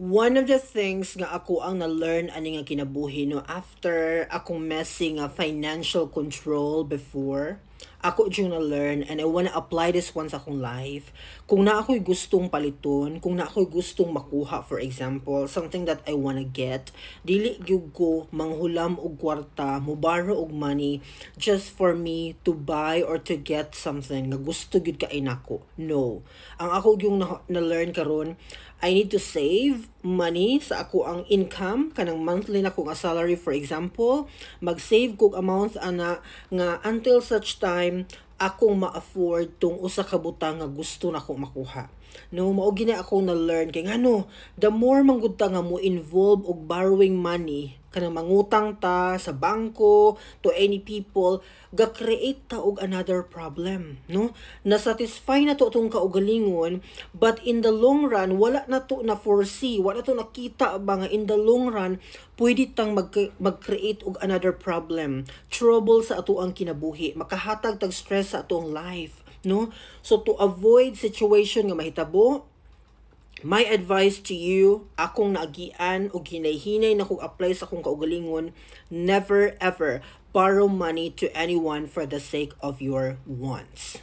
One of the things nga ako ang na-learn ani nga kinabuhi no after akong messy nga financial control before, ako yung na-learn and I wanna apply this one sa akong life. Kung na ako'y gustong paliton, kung na ako'y gustong makuha, for example, something that I wanna get, dili gyud ko manghulam og kwarta, mubaro og money just for me to buy or to get something nga gusto gyud kay nako. No. Ang ako yung na-learn karon, I need to save money sa ako ang income kanang monthly na ko nga salary, for example, mag-save kog amount ana nga until such time akong ma-afford tong usa ka butang nga gusto nako makuha. No, mao gina ako na learn kay ngano, the more manggud ta nga mo involve og borrowing money kanang mangutang ta sa bangko to any people, ga-create ta og another problem, no? Na-satisfy na to itong kaugalingon, but in the long run wala na to na foresee, wala to nakita ba nga in the long run pwede tang mag-create og another problem, trouble sa ato ang kinabuhi, makahatag tag stress sa atong life, no? So to avoid situation nga mahitabo, my advice to you, akong naagian o hinay-hinay na kong apply sa akong kaugalingon, never ever borrow money to anyone for the sake of your wants.